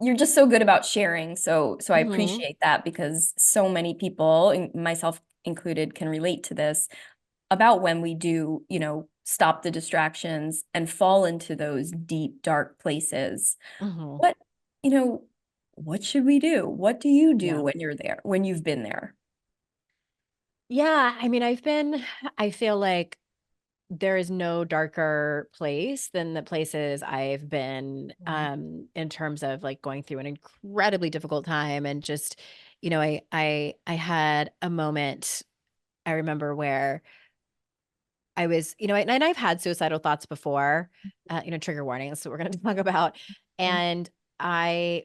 you're just so good about sharing. So I Hmm. appreciate that because so many people, and myself included, can relate to this about when we do, stop the distractions and fall into those deep, dark places. Hmm. What, you know, what should we do? What do you do Yeah. when you're there, when you've been there? Yeah. I mean, I feel like there is no darker place than the places I've been, Yeah. in terms of like going through an incredibly difficult time. And just, I had a moment I remember where I was, and I've had suicidal thoughts before, trigger warnings, so we're going to talk about. And I,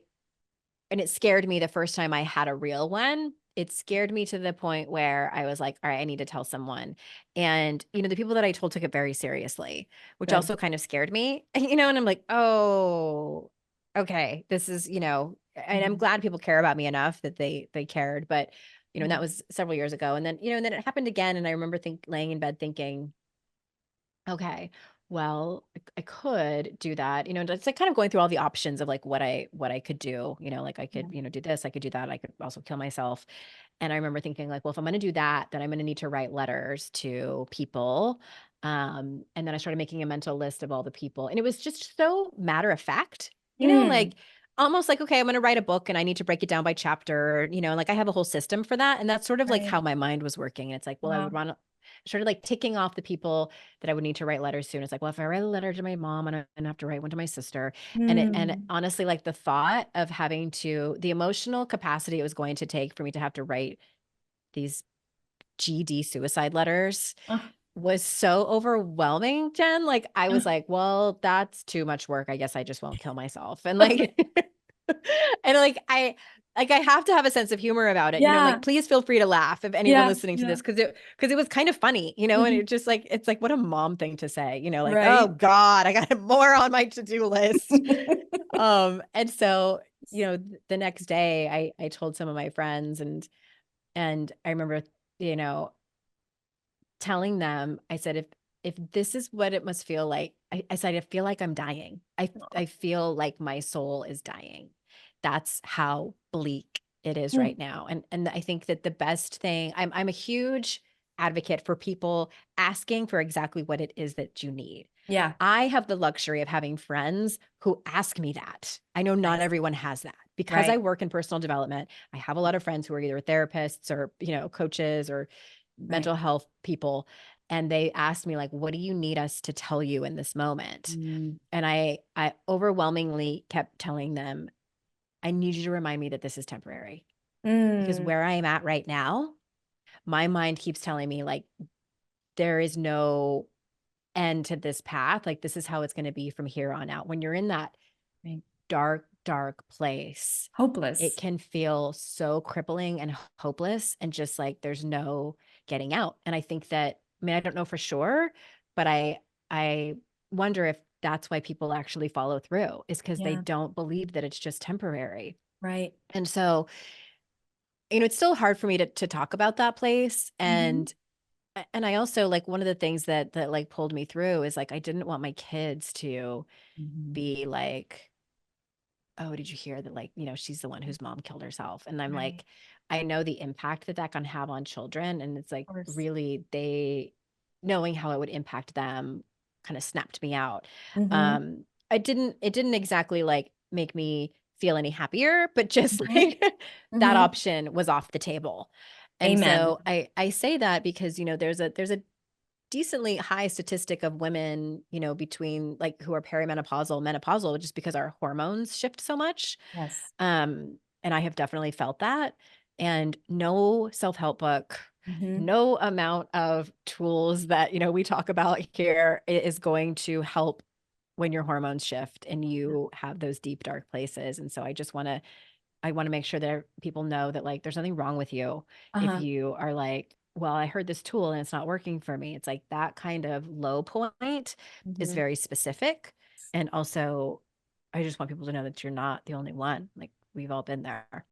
and it scared me the first time I had a real one. It scared me to the point where I was like, all right, I need to tell someone. And, the people that I told took it very seriously, which Good. also kind of scared me, and I'm like, oh, okay, this is, and I'm Mhm. glad people care about me enough that they cared. But, and Yeah. that was several years ago. And then, and then it happened again. And I remember laying in bed thinking, okay, well, I could do that. And it's like kind of going through all the options of like what I could do. Like I could, Yeah. do this, I could do that, I could also kill myself. And I remember thinking like, well, if I'm going to do that, then I'm going to need to write letters to people. And then I started making a mental list of all the people, and it was just so matter of fact, Mm, like almost like, okay, I'm going to write a book and I need to break it down by chapter, and like I have a whole system for that. And that's sort of like right. how my mind was working. And it's like, well, I would Wow. want to started like ticking off the people that I would need to write letters to. And it's like, well, if I write a letter to my mom, I'm gonna have to write one to my sister. And Mm, honestly, like the thought of having the emotional capacity it was going to take for me to have to write these GD suicide letters uh, was so overwhelming, Jen. Like I was like, well, that's too much work. I guess I just won't kill myself. And like and like I have to have a sense of humor about it, yeah. like please feel free to laugh if anyone Yeah. listening to Yeah. this, because it was kind of funny, and Mhm. it just like it's like what a mom thing to say, like, oh Right. God, I got more on my to-do list. And so, the next day I told some of my friends, and I remember, you know, telling them, I said, if this is what it must feel like, I said, I feel like I'm dying. I feel like my soul is dying. That's how bleak it is Mm, right now. And I think that the best thing, I'm a huge advocate for people asking for exactly what it is that you need. yeah. I have the luxury of having friends who ask me that. I know not Nice. everyone has that. Because I Right. work in personal development, I have a lot of friends who are either therapists or, coaches or Right. mental health people, and they asked me like, what do you need us to tell you in this moment? Mm, And I overwhelmingly kept telling them, I need you to remind me that this is temporary, because mm, where I am at right now, my mind keeps telling me like there is no end to this path, like this is how it's going to be from here on out. When you're in that right. dark place, it Hopeless. can feel so crippling and hopeless, and just like there's no getting out. And I think that, I mean, I don't know for sure, but I wonder if that's why people actually follow through, is because they Yeah. don't believe that it's just temporary. Right. And so, it's still hard for me to talk about that place. Hmm. And I also like, one of the things that like pulled me through is like I didn't want my kids to Hmm. be like, oh, did you hear that? Like, she's the one whose mom killed herself. And I'm Right. like, I know the impact that that can have on children. And it's like, Of course. really, knowing how it would impact them kind of snapped me out. Hmm. Um, it didn't exactly like make me feel any happier, but just Hmm. like that Hmm. option was off the table. And Amen. so I say that because, there's a decently high statistic of women, between like who are perimenopausal, menopausal, just because our hormones shift so much. Yes. And I have definitely felt that. And no self-help book, Hmm. no amount of tools that, we talk about here is going to help when your hormones shift and you have those deep, dark places. And so I want to make sure that people know that like there's nothing wrong with you if Uh-huh. you are like, well, I heard this tool and it's not working for me. It's like that kind of low point is Hmm. very specific. And also, I just want people to know that you're not the only one. Like we've all been there.